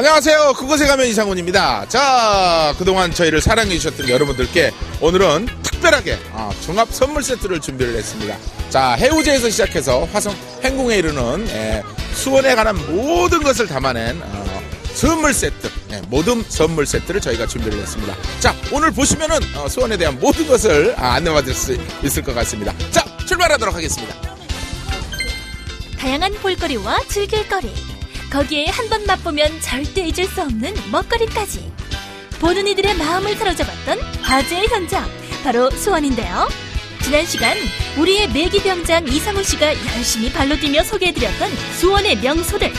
안녕하세요. 그곳에 가면 이상훈입니다. 자, 그동안 저희를 사랑해주셨던 여러분들께 오늘은 특별하게 종합 선물 세트를 준비를 했습니다. 자, 해우제에서 시작해서 화성 행궁에 이르는 수원에 관한 모든 것을 담아낸 선물 세트, 모든 선물 세트를 저희가 준비를 했습니다. 자, 오늘 보시면은 수원에 대한 모든 것을 안내받을 수 있을 것 같습니다. 자, 출발하도록 하겠습니다. 다양한 볼거리와 즐길거리, 거기에 한 번 맛보면 절대 잊을 수 없는 먹거리까지, 보는 이들의 마음을 사로잡았던 화제의 현장, 바로 수원인데요. 지난 시간 우리의 매기병장 이상훈 씨가 열심히 발로 뛰며 소개해드렸던 수원의 명소들,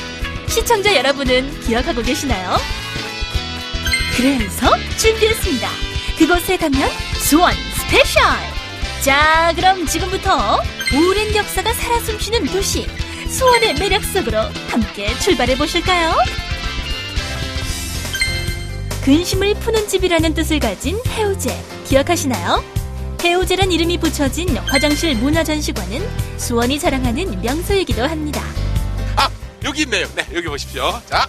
시청자 여러분은 기억하고 계시나요? 그래서 준비했습니다. 그곳에 가면 수원 스페셜! 자, 그럼 지금부터 오랜 역사가 살아 숨쉬는 도시 수원의 매력 속으로 함께 출발해 보실까요? 근심을 푸는 집이라는 뜻을 가진 해우제, 기억하시나요? 해우제란 이름이 붙여진 화장실 문화전시관은 수원이 자랑하는 명소이기도 합니다. 여기 있네요. 네, 여기 보십시오. 자,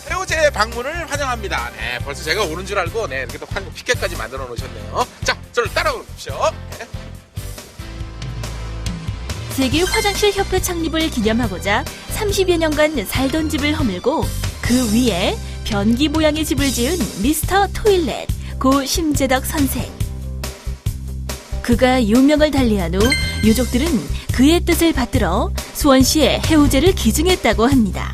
해우제 방문을 환영합니다. 네, 벌써 제가 오는 줄 알고 이렇게 또 피켓까지 만들어 놓으셨네요. 자, 저를 따라오십시오. 네. 세계 화장실 협회 창립을 기념하고자 30여 년간 살던 집을 허물고 그 위에 변기 모양의 집을 지은 미스터 토일렛 고 심재덕 선생. 그가 유명을 달리한 후 유족들은 그의 뜻을 받들어 수원시에 해우제를 기증했다고 합니다.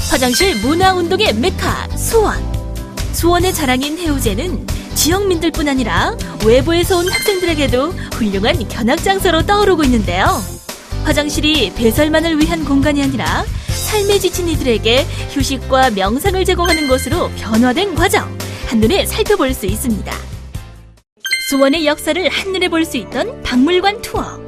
화장실 문화운동의 메카 수원. 수원의 자랑인 해우제는 지역민들뿐 아니라 외부에서 온 학생들에게도 훌륭한 견학장소로 떠오르고 있는데요. 화장실이 배설만을 위한 공간이 아니라 삶에 지친 이들에게 휴식과 명상을 제공하는 곳으로 변화된 과정, 한눈에 살펴볼 수 있습니다. 수원의 역사를 한눈에 볼 수 있던 박물관 투어.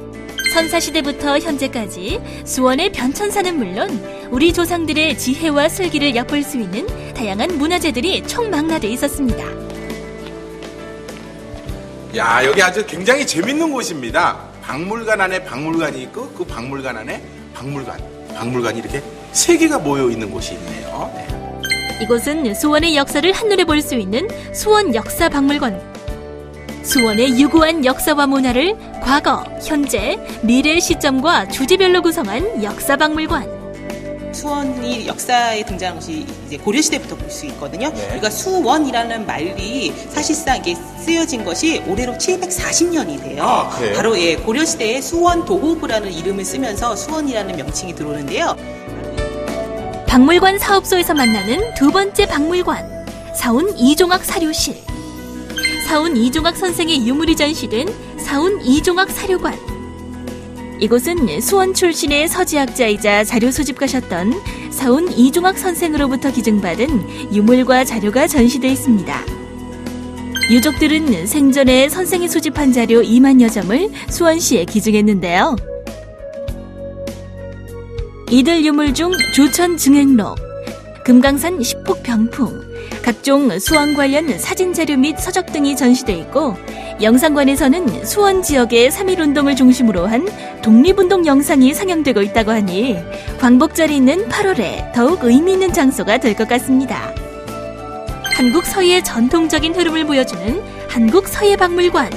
선사시대부터 현재까지 수원의 변천사는 물론 우리 조상들의 지혜와 슬기를 엿볼 수 있는 다양한 문화재들이 총망라돼 있었습니다. 야, 여기 아주 굉장히 재밌는 곳입니다. 박물관 안에 박물관이 있고 그 박물관 안에 박물관이 이렇게 세 개가 모여 있는 곳이 있네요. 네. 이곳은 수원의 역사를 한눈에 볼 수 있는 수원 역사박물관. 수원의 유구한 역사와 문화를 과거, 현재, 미래의 시점과 주제별로 구성한 역사박물관. 수원이 역사에 등장한 것이 이제 고려시대부터 볼 수 있거든요. 네. 그러니까 수원이라는 말이 사실상 이게 쓰여진 것이 올해로 740년이 돼요. 그래요? 바로 고려시대에 수원 도호부라는 이름을 쓰면서 수원이라는 명칭이 들어오는데요. 박물관 사업소에서 만나는 두 번째 박물관, 사운 이종학 사료실. 사운 이종학 선생의 유물이 전시된 사운 이종학 사료관. 이곳은 수원 출신의 서지학자이자 자료 수집가셨던 사운 이종학 선생으로부터 기증받은 유물과 자료가 전시되어 있습니다. 유족들은 생전에 선생이 수집한 자료 2만여 점을 수원시에 기증했는데요. 이들 유물 중 조천 증행록, 금강산 십폭병풍, 각종 수원 관련 사진자료 및 서적 등이 전시되어 있고, 영상관에서는 수원 지역의 3.1운동을 중심으로 한 독립운동 영상이 상영되고 있다고 하니 광복절이 있는 8월에 더욱 의미 있는 장소가 될 것 같습니다. 한국 서예의 전통적인 흐름을 보여주는 한국 서예박물관.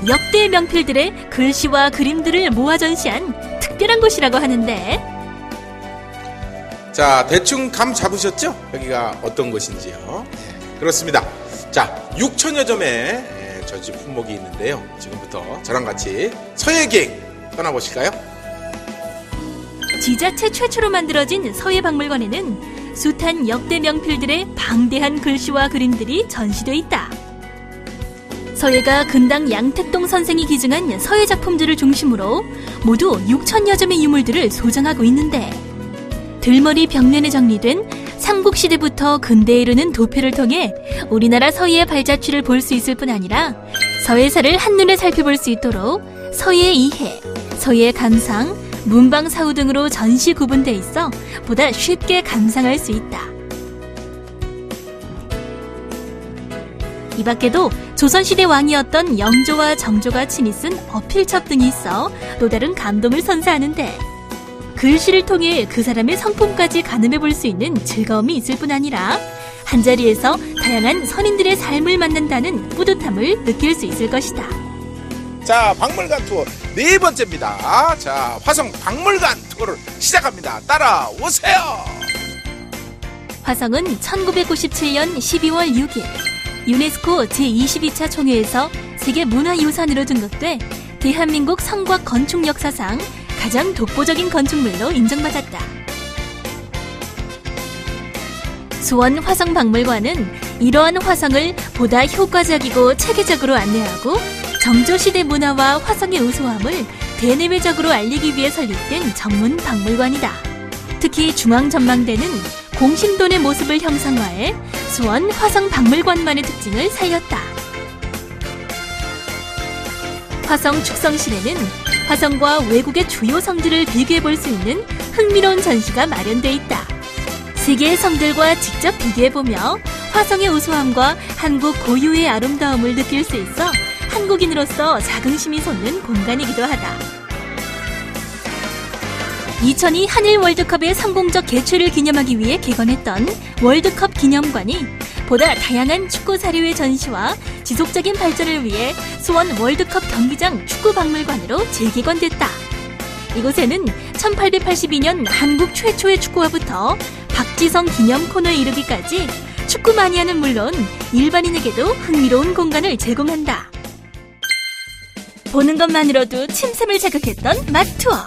역대 명필들의 글씨와 그림들을 모아 전시한 특별한 곳이라고 하는데, 자, 대충 감 잡으셨죠? 여기가 어떤 곳인지요? 네, 그렇습니다. 자, 6천여 점의 전시 품목이 있는데요. 지금부터 저랑 같이 서예기행 떠나보실까요? 지자체 최초로 만들어진 서예박물관에는 숱한 역대 명필들의 방대한 글씨와 그림들이 전시돼 있다. 서예가 근당 양택동 선생이 기증한 서예 작품들을 중심으로 모두 6천여 점의 유물들을 소장하고 있는데, 들머리 벽면에 정리된 삼국시대부터 근대에 이르는 도표를 통해 우리나라 서예의 발자취를 볼 수 있을 뿐 아니라 서예사를 한눈에 살펴볼 수 있도록 서예 이해, 서예 감상, 문방사후 등으로 전시 구분돼 있어 보다 쉽게 감상할 수 있다. 이 밖에도 조선시대 왕이었던 영조와 정조가 친히 쓴 어필첩 등이 있어 또 다른 감동을 선사하는데, 글씨를 통해 그 사람의 성품까지 가늠해 볼 수 있는 즐거움이 있을 뿐 아니라 한자리에서 다양한 선인들의 삶을 만난다는 뿌듯함을 느낄 수 있을 것이다. 자, 박물관 투어 네 번째입니다. 자, 화성 박물관 투어를 시작합니다. 따라오세요. 화성은 1997년 12월 6일 유네스코 제22차 총회에서 세계문화유산으로 등극돼 대한민국 성곽 건축 역사상 가장 독보적인 건축물로 인정받았다. 수원 화성박물관은 이러한 화성을 보다 효과적이고 체계적으로 안내하고 정조시대 문화와 화성의 우수함을 대내외적으로 알리기 위해 설립된 전문 박물관이다. 특히 중앙전망대는 공심돈의 모습을 형상화해 수원 화성박물관만의 특징을 살렸다. 화성 축성실에는 화성과 외국의 주요 성들을 비교해 볼 수 있는 흥미로운 전시가 마련돼 있다. 세계의 성들과 직접 비교해보며 화성의 우수함과 한국 고유의 아름다움을 느낄 수 있어 한국인으로서 자긍심이 솟는 공간이기도 하다. 2002 한일 월드컵의 성공적 개최를 기념하기 위해 개관했던 월드컵 기념관이 보다 다양한 축구 사료의 전시와 지속적인 발전을 위해 수원 월드컵 경기장 축구박물관으로 재개관됐다. 이곳에는 1882년 한국 최초의 축구화부터 박지성 기념 코너에 이르기까지 축구 마니아는 물론 일반인에게도 흥미로운 공간을 제공한다. 보는 것만으로도 침샘을 자극했던 맛 투어.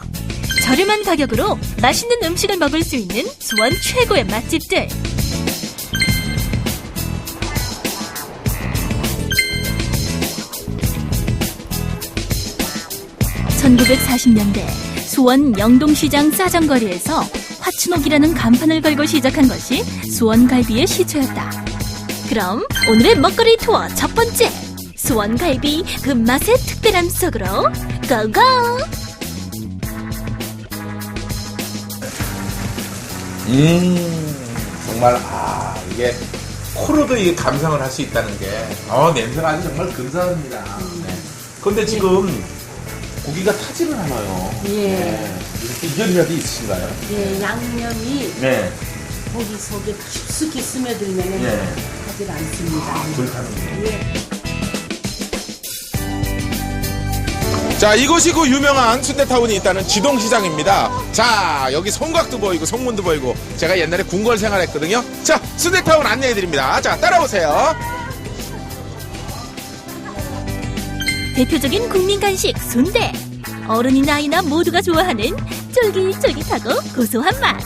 저렴한 가격으로 맛있는 음식을 먹을 수 있는 수원 최고의 맛집들. (1940년대) 수원 영동시장 싸정거리에서 화춘옥이라는 간판을 걸고 시작한 것이 수원갈비의 시초였다. 그럼 오늘의 먹거리 투어 첫 번째, 수원갈비 그 맛의 특별함 속으로 고고! 정말 이게 코로도 이게 감상을 할 수 있다는 게 냄새가 아주 정말 근사합니다. 네. 그런데 지금 고기가 타지를 않아요. 예. 네. 이렇게 이견이라도 있으신가요? 예, 양념이 네. 고기 속에 깊숙이 스며들면 예. 하질 않습니다. 불타는 예. 자, 이곳이 그 유명한 순대타운이 있다는 지동시장입니다. 자, 여기 성곽도 보이고 성문도 보이고 제가 옛날에 궁궐 생활했거든요. 자, 순대타운 안내해드립니다. 자, 따라오세요. 대표적인 국민 간식 순대. 어른이나 아이나 모두가 좋아하는 쫄깃쫄깃하고 고소한 맛.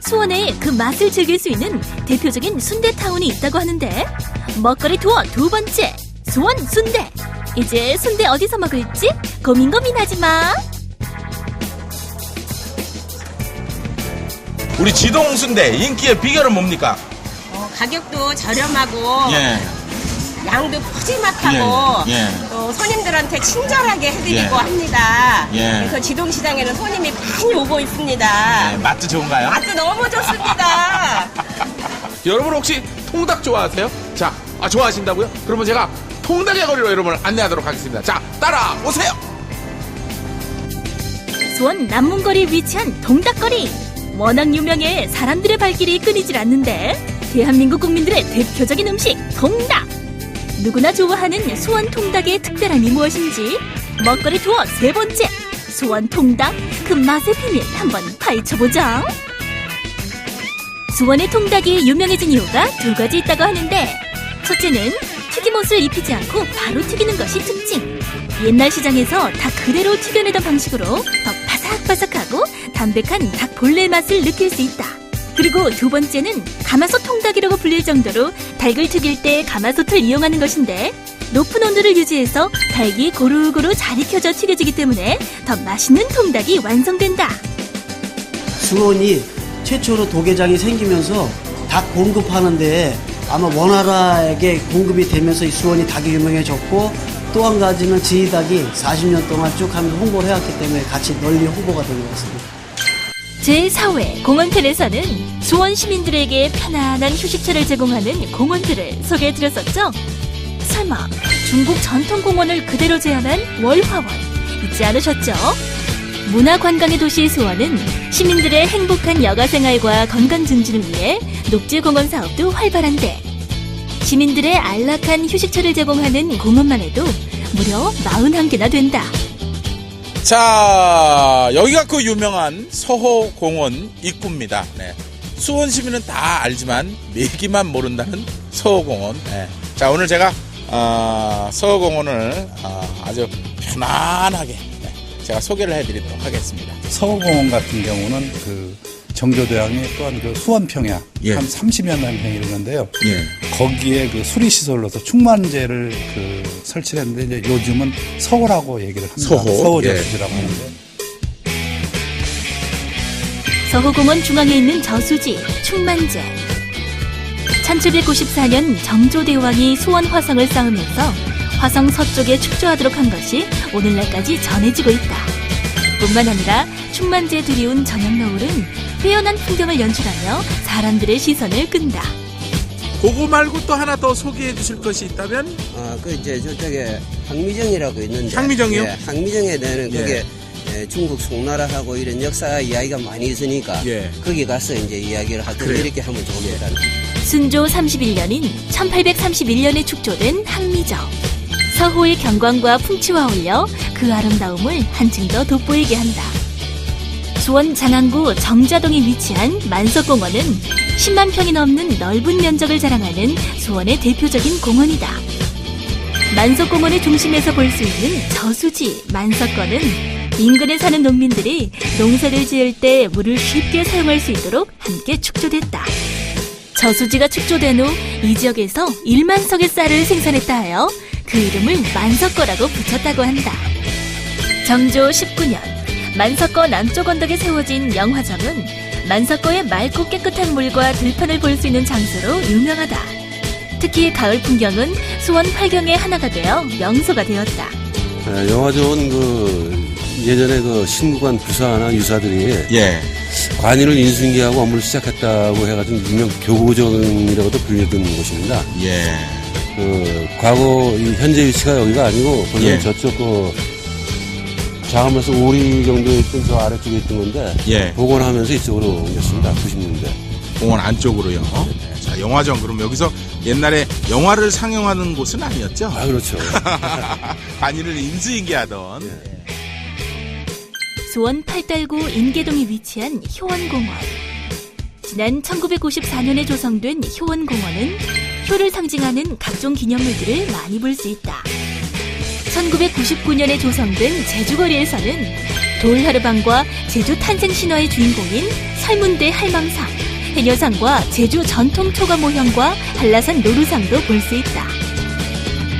수원에 그 맛을 즐길 수 있는 대표적인 순대타운이 있다고 하는데 먹거리 투어 두 번째, 수원 순대. 이제 순대 어디서 먹을지 고민하지 마. 우리 지동순대 인기의 비결은 뭡니까? 가격도 저렴하고 예. 양도 푸짐하고 또 손님들한테 친절하게 해드리고 합니다. 그래서 지동시장에는 손님이 많이 오고 있습니다. 맛도 좋은가요? 맛도 너무 좋습니다. 여러분 혹시 통닭 좋아하세요? 자, 좋아하신다고요? 그러면 제가 통닭의 거리로 여러분을 안내하도록 하겠습니다. 자, 따라오세요. 수원 남문거리에 위치한 동닭거리. 워낙 유명해 사람들의 발길이 끊이질 않는데 대한민국 국민들의 대표적인 음식 통닭. 누구나 좋아하는 수원 통닭의 특별함이 무엇인지 먹거리 투어 세 번째, 수원 통닭 그 맛의 비밀 한번 파헤쳐보자. 수원의 통닭이 유명해진 이유가 두 가지 있다고 하는데 첫째는 튀김옷을 입히지 않고 바로 튀기는 것이 특징. 옛날 시장에서 닭 그대로 튀겨내던 방식으로 더 바삭바삭하고 담백한 닭 본래 맛을 느낄 수 있다. 그리고 두 번째는 가마솥 통닭이라고 불릴 정도로 닭을 튀길 때 가마솥을 이용하는 것인데 높은 온도를 유지해서 닭이 고루고루 잘 익혀져 튀겨지기 때문에 더 맛있는 통닭이 완성된다. 수원이 최초로 도계장이 생기면서 닭 공급하는데 아마 원활하게 공급이 되면서 이 수원이 닭이 유명해졌고 또 한 가지는 지희 닭이 40년 동안 쭉 하면서 홍보를 해왔기 때문에 같이 널리 홍보가 된 것 같습니다. 제4회 공원텔에서는 수원 시민들에게 편안한 휴식처를 제공하는 공원들을 소개해드렸었죠. 설마 중국 전통공원을 그대로 재현한 월화원 잊지 않으셨죠? 문화관광의 도시 수원은 시민들의 행복한 여가생활과 건강 증진을 위해 녹지공원 사업도 활발한데 시민들의 안락한 휴식처를 제공하는 공원만 해도 무려 41개나 된다. 자, 여기가 그 유명한 서호공원 입구입니다. 네. 수원 시민은 다 알지만 얘기만 모른다는 서호공원. 네. 자, 오늘 제가 서호공원을 아주 편안하게 제가 소개를 해드리도록 하겠습니다. 서호공원 같은 경우는 그 정교도양이 또한 그 수원평야 예. 한 30여 만 평이 되는데요. 예. 거기에 그 수리시설로서 충만제를 그 설치를 했는데 이제 요즘은 서호라고 얘기를 합니다. 서호? 저수지라고 하는데. 서호공원 중앙에 있는 저수지 충만제. 1794년 정조대왕이 수원 화성을 쌓으면서 화성 서쪽에 축조하도록 한 것이 오늘날까지 전해지고 있다. 뿐만 아니라 충만제에 들이운 저녁 노을은 빼어난 풍경을 연출하며 사람들의 시선을 끈다. 그거 말고 또 하나 더 소개해 주실 것이 있다면? 그 이제 저쪽에 항미정이라고 있는데. 항미정이요? 예, 항미정에 대한 예. 그게 중국 송나라하고 이런 역사 이야기가 많이 있으니까 예. 거기 가서 이제 이야기를 하든 그래요? 이렇게 하면 좋습니다. 순조 31년인 1831년에 축조된 항미정. 서호의 경관과 풍치와 어울려 그 아름다움을 한층 더 돋보이게 한다. 수원 장안구 정자동에 위치한 만석공원은 10만 평이 넘는 넓은 면적을 자랑하는 수원의 대표적인 공원이다. 만석공원의 중심에서 볼 수 있는 저수지 만석거는 인근에 사는 농민들이 농사를 지을 때 물을 쉽게 사용할 수 있도록 함께 축조됐다. 저수지가 축조된 후 이 지역에서 1만 석의 쌀을 생산했다 하여 그 이름을 만석거라고 붙였다고 한다. 정조 19년 만석거 남쪽 언덕에 세워진 영화정은 만석거의 맑고 깨끗한 물과 들판을 볼 수 있는 장소로 유명하다. 특히 가을 풍경은 수원 팔경의 하나가 되어 명소가 되었다. 영화정은 그 예전에 그 신구관 부사나 유사들이 예. 관인을 인수인계하고 업무를 시작했다고 해가지고 유명 교보정이라고도 불리던 곳입니다. 예. 과거 현재 위치가 여기가 아니고 본래 예. 저쪽 장하면서 오리 정도 있던 저 아래쪽에 있던 건데 예. 복원하면서 이쪽으로 옮겼습니다. 90년대. 공원 안쪽으로요. 네. 자, 영화정. 그럼 여기서 옛날에 영화를 상영하는 곳은 아니었죠? 아, 그렇죠. 관인을 인수인계하던. 예. 수원 팔달구 인계동에 위치한 효원공원. 지난 1954년에 조성된 효원공원은 효를 상징하는 각종 기념물들을 많이 볼 수 있다. 1999년에 조성된 제주거리에서는 돌하르방과 제주 탄생 신화의 주인공인 설문대 할망상, 해녀상과 제주 전통 초가 모형과 한라산 노루상도 볼 수 있다.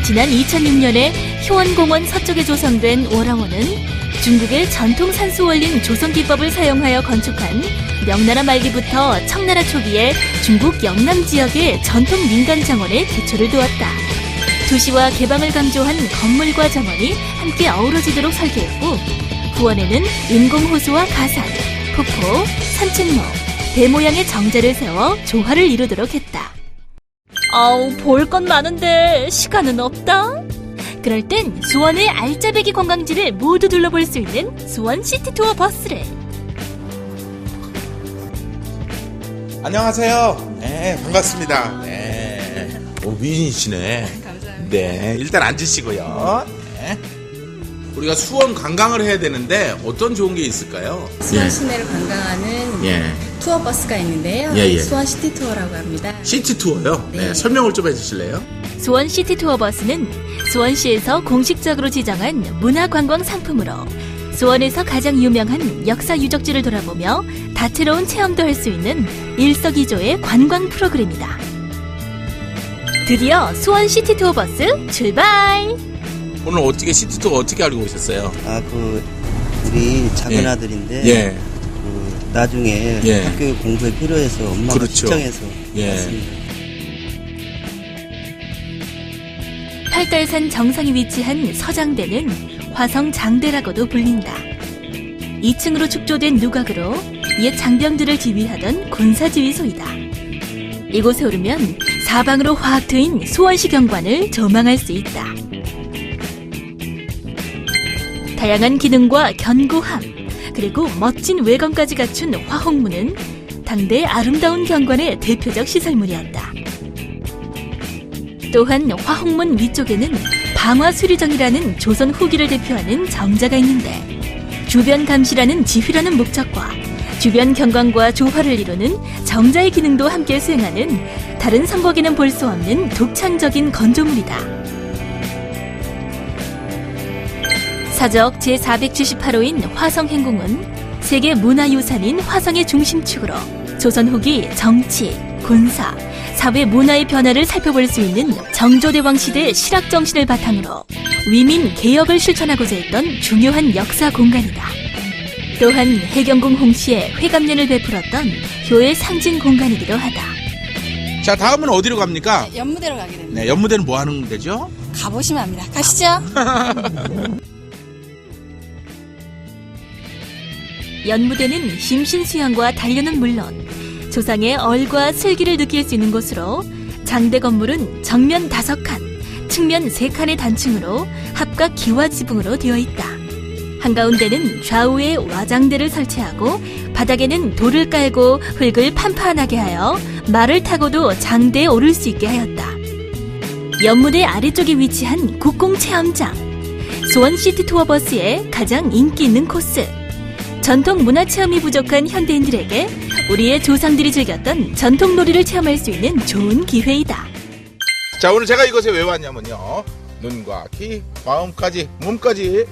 지난 2006년에 효원공원 서쪽에 조성된 월화원은 중국의 전통 산수원린 조성기법을 사용하여 건축한 명나라 말기부터 청나라 초기에 중국 영남 지역의 전통 민간 정원에 기초를 두었다. 도시와 개방을 강조한 건물과 정원이 함께 어우러지도록 설계했고 후원에는 인공호수와 가산, 폭포, 산책로, 배 모양의 정자를 세워 조화를 이루도록 했다. 아우, 볼 건 많은데 시간은 없다. 그럴 땐 수원의 알짜배기 관광지를 모두 둘러볼 수 있는 수원 시티투어 버스를. 안녕하세요. 네, 반갑습니다. 네. 미인이시네. 감사합니다. 네, 일단 앉으시고요. 네. 우리가 수원 관광을 해야 되는데 어떤 좋은 게 있을까요? 수원 시내를 관광하는 투어 버스가 있는데요. 수원 시티 투어라고 합니다. 시티 투어요? 네. 설명을 좀 해주실래요? 수원 시티 투어 버스는 수원시에서 공식적으로 지정한 문화관광 상품으로 수원에서 가장 유명한 역사 유적지를 돌아보며 다채로운 체험도 할 수 있는 일석이조의 관광 프로그램이다. 드디어 수원 시티 투어 버스 출발! 오늘 어떻게 시티 투어 어떻게 알고 오셨어요? 우리 작은 아들인데 나중에 학교 공부에 필요해서 엄마가 그렇죠. 신청해서 왔습니다. 팔달산 정상에 위치한 서장대는 화성장대라고도 불린다. 2층으로 축조된 누각으로 옛 장병들을 지휘하던 군사지휘소이다. 이곳에 오르면 사방으로 확 트인 수원시 경관을 조망할 수 있다. 다양한 기능과 견고함, 그리고 멋진 외관까지 갖춘 화홍문은 당대의 아름다운 경관의 대표적 시설물이었다. 또한 화홍문 위쪽에는 방화수리정이라는 조선 후기를 대표하는 정자가 있는데 주변 감시라는 지휘라는 목적과 주변 경관과 조화를 이루는 정자의 기능도 함께 수행하는 다른 성곽에는 볼 수 없는 독창적인 건조물이다. 사적 제478호인 화성행궁은 세계 문화유산인 화성의 중심축으로 조선 후기 정치, 군사, 사회 문화의 변화를 살펴볼 수 있는 정조대왕 시대 실학 정신을 바탕으로 위민 개혁을 실천하고자 했던 중요한 역사 공간이다. 또한 해경궁 홍씨의 회감년을 베풀었던 효의 상징 공간이기도 하다. 자, 다음은 어디로 갑니까? 연무대로 가게 됩니다. 네, 연무대는 뭐 하는 데죠? 가보시면 압니다. 가시죠. 연무대는 심신수양과 단련은 물론 조상의 얼과 슬기를 느낄 수 있는 곳으로 장대 건물은 정면 5칸, 측면 3칸의 단층으로 합각 기와 지붕으로 되어 있다. 한가운데는 좌우에 와장대를 설치하고 바닥에는 돌을 깔고 흙을 판판하게 하여 말을 타고도 장대에 오를 수 있게 하였다. 연무대 아래쪽에 위치한 국공체험장, 수원시티 투어버스의 가장 인기 있는 코스, 전통 문화체험이 부족한 현대인들에게 우리의 조상들이 즐겼던 전통놀이를 체험할 수 있는 좋은 기회이다. 자, 오늘 제가 이곳에 왜 왔냐면요, 눈과 귀, 마음까지, 몸까지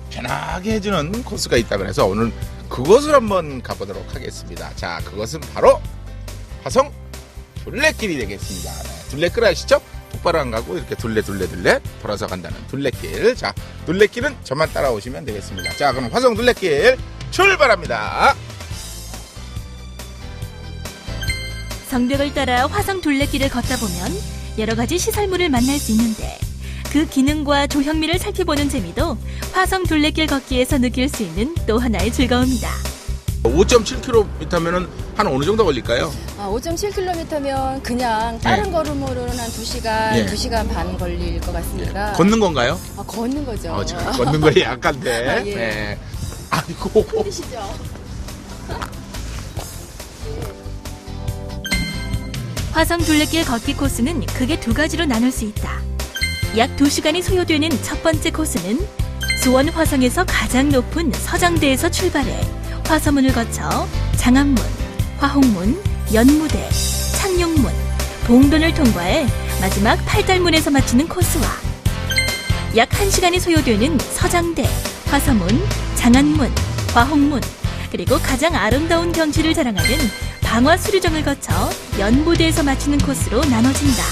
편하게 해주는 코스가 있다고 해서 오늘 그곳을 한번 가보도록 하겠습니다. 자, 그것은 바로 화성 둘레길이 되겠습니다. 둘레길 아시죠? 똑바로 안 가고 이렇게 둘레 돌아서 간다는 둘레길. 자, 둘레길은 저만 따라오시면 되겠습니다. 자, 그럼 화성 둘레길 출발합니다. 성벽을 따라 화성 둘레길을 걷다 보면 여러 가지 시설물을 만날 수 있는데 그 기능과 조형미를 살펴보는 재미도 화성 둘레길 걷기에서 느낄 수 있는 또 하나의 즐거움이다. 5.7km면은 한 어느 정도 걸릴까요? 5.7km면 그냥 다른 걸음으로는 한 2시간, 2시간 반 걸릴 것 같습니다. 걷는 건가요? 걷는 거죠. 걷는 거에 약간데. 예. 네. 아이고. 힘드시죠? 화성 둘레길 걷기 코스는 크게 2가지로 나눌 수 있다. 약 2시간이 소요되는 첫 번째 코스는 수원 화성에서 가장 높은 서장대에서 출발해 화서문을 거쳐 장안문, 화홍문, 연무대, 창룡문, 봉돈을 통과해 마지막 팔달문에서 마치는 코스와 약 1시간이 소요되는 서장대, 화서문, 장안문, 화홍문, 그리고 가장 아름다운 경치를 자랑하는 방화수리정을 거쳐 연무대에서 마치는 코스로 나눠진다.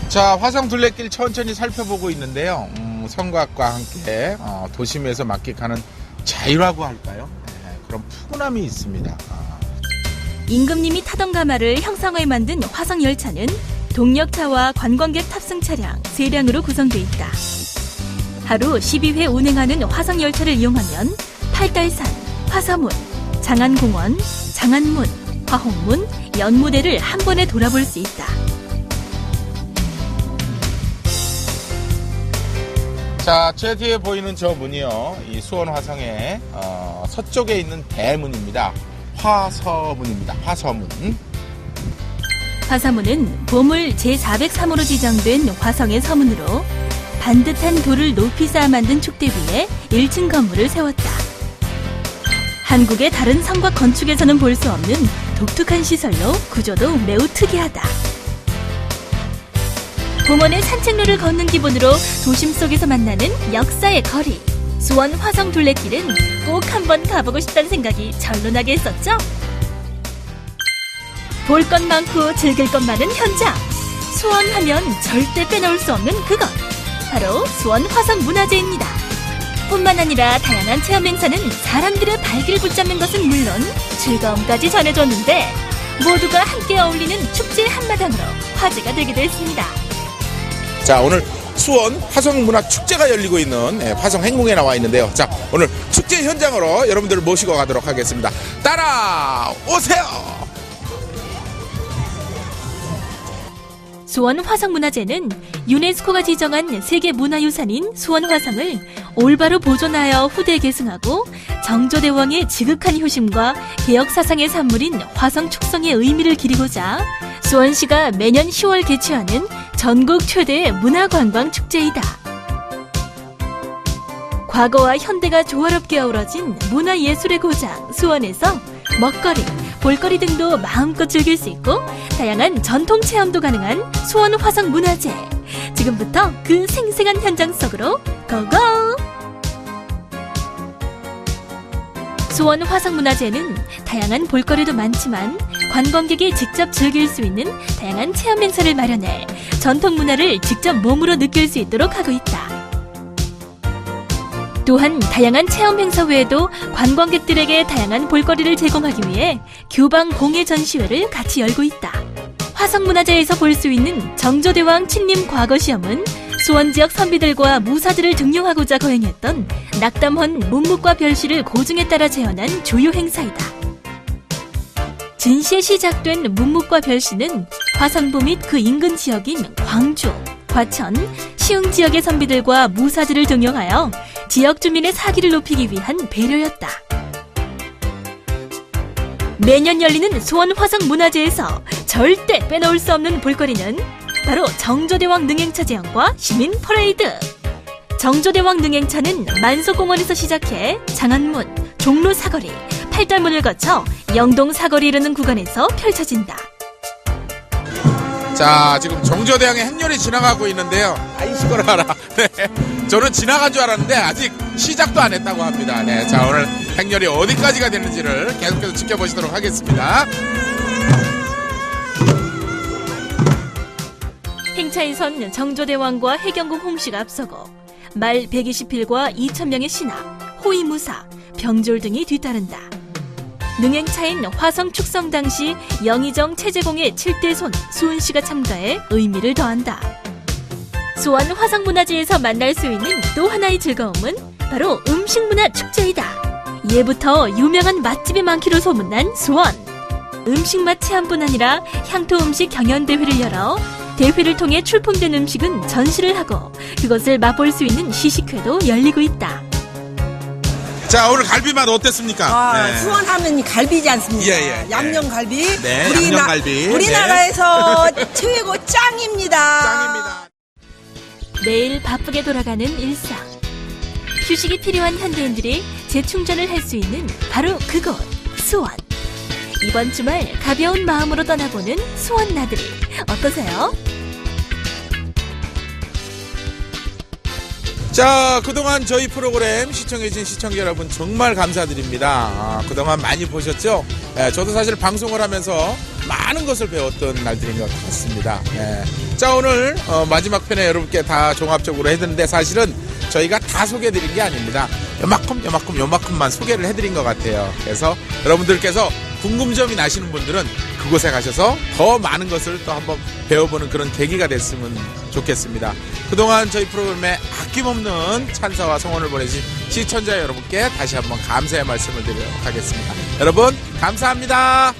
자, 화성 둘레길 천천히 살펴보고 있는데요. 성곽과 함께 도심에서 만끽하는 자유라고 할까요? 네, 그런 푸근함이 있습니다. 임금님이 타던 가마를 형상화해 만든 화성 열차는 동력차와 관광객 탑승 차량 3량으로 구성되어 있다. 하루 12회 운행하는 화성 열차를 이용하면 팔달산, 화서문, 장안공원, 장안문, 화홍문, 연무대를 한 번에 돌아볼 수 있다. 자, 제 뒤에 보이는 저 문이요, 이 수원 화성의 서쪽에 있는 대문입니다. 화서문입니다. 화서문. 화서문은 보물 제403호로 지정된 화성의 서문으로 반듯한 돌을 높이 쌓아 만든 축대 위에 1층 건물을 세웠다. 한국의 다른 성곽 건축에서는 볼 수 없는 독특한 시설로 구조도 매우 특이하다. 봄원의 산책로를 걷는 기분으로 도심 속에서 만나는 역사의 거리, 수원 화성 둘레길은 꼭 한번 가보고 싶다는 생각이 절로 나게 했었죠? 볼 것 많고 즐길 것 많은 현장, 수원하면 절대 빼놓을 수 없는 그것, 바로 수원 화성 문화제입니다. 뿐만 아니라 다양한 체험 행사는 사람들의 발길을 붙잡는 것은 물론 즐거움까지 전해줬는데 모두가 함께 어울리는 축제의 한마당으로 화제가 되기도 했습니다. 자, 오늘 수원 화성문화축제가 열리고 있는 화성행궁에 나와 있는데요. 자, 오늘 축제 현장으로 여러분들을 모시고 가도록 하겠습니다. 따라오세요. 수원 화성문화재는 유네스코가 지정한 세계문화유산인 수원 화성을 올바로 보존하여 후대에 계승하고 정조대왕의 지극한 효심과 개혁사상의 산물인 화성 축성의 의미를 기리고자 수원시가 매년 10월 개최하는 전국 최대의 문화관광축제이다. 과거와 현대가 조화롭게 어우러진 문화예술의 고장 수원에서 먹거리, 볼거리 등도 마음껏 즐길 수 있고 다양한 전통 체험도 가능한 수원 화성문화재. 지금부터 그 생생한 현장 속으로 고고! 수원 화성문화재는 다양한 볼거리도 많지만 관광객이 직접 즐길 수 있는 다양한 체험 행사를 마련해 전통 문화를 직접 몸으로 느낄 수 있도록 하고 있다. 또한 다양한 체험 행사 외에도 관광객들에게 다양한 볼거리를 제공하기 위해 교방 공예 전시회를 같이 열고 있다. 화성문화재에서 볼 수 있는 정조대왕 친림 과거시험은 수원 지역 선비들과 무사들을 등용하고자 거행했던 낙담헌 문묵과 별시를 고증에 따라 재현한 주요 행사이다. 진시에 시작된 문묵과 별시는 화성부 및 그 인근 지역인 광주, 과천, 시흥 지역의 선비들과 무사들을 등용하여 지역 주민의 사기를 높이기 위한 배려였다. 매년 열리는 수원 화성문화재에서 절대 빼놓을 수 없는 볼거리는 바로 정조대왕 능행차 제형과 시민 퍼레이드. 정조대왕 능행차는 만석공원에서 시작해 장안문, 종로 사거리, 팔달문을 거쳐 영동 사거리 이르는 구간에서 펼쳐진다. 자, 지금 정조대왕의 행렬이 지나가고 있는데요. 아이, 시끄러워라. 네. 저는 지나간 줄 알았는데 아직 시작도 안 했다고 합니다. 네. 자, 오늘 행렬이 어디까지가 되는지를 계속해서 지켜보시도록 하겠습니다. 행차에선 정조대왕과 해경궁 홍씨가 앞서고 말 120필과 2,000명의 신하, 호위무사, 병졸 등이 뒤따른다. 능행차인 화성 축성 당시 영의정 채제공의 7대손 수은씨가 참가해 의미를 더한다. 수원 화성문화재에서 만날 수 있는 또 하나의 즐거움은 바로 음식문화 축제이다. 예부터 유명한 맛집이 많기로 소문난 수원. 음식맛 체험뿐 아니라 향토 음식 경연대회를 열어 대회를 통해 출품된 음식은 전시를 하고 그것을 맛볼 수 있는 시식회도 열리고 있다. 자, 오늘 갈비 맛 어땠습니까? 네. 수원하면 갈비지 않습니까? 예. 양념갈비. 네, 양념갈비. 우리나라에서 최고 짱입니다. 짱입니다. 매일 바쁘게 돌아가는 일상. 휴식이 필요한 현대인들이 재충전을 할 수 있는 바로 그곳, 수원. 이번 주말 가벼운 마음으로 떠나보는 수원 나들이 어떠세요? 자, 그동안 저희 프로그램 시청해주신 시청자 여러분 정말 감사드립니다. 그동안 많이 보셨죠? 저도 사실 방송을 하면서 많은 것을 배웠던 날들인 것 같습니다. 자, 오늘 마지막 편에 여러분께 다 종합적으로 해드렸는데 사실은 저희가 다 소개해드린 게 아닙니다. 요만큼만 소개를 해드린 것 같아요. 그래서 여러분들께서 궁금점이 나시는 분들은 그곳에 가셔서 더 많은 것을 또 한번 배워보는 그런 계기가 됐으면 좋겠습니다. 그동안 저희 프로그램에 아낌없는 찬사와 성원을 보내신 시청자 여러분께 다시 한번 감사의 말씀을 드리도록 하겠습니다. 여러분 감사합니다.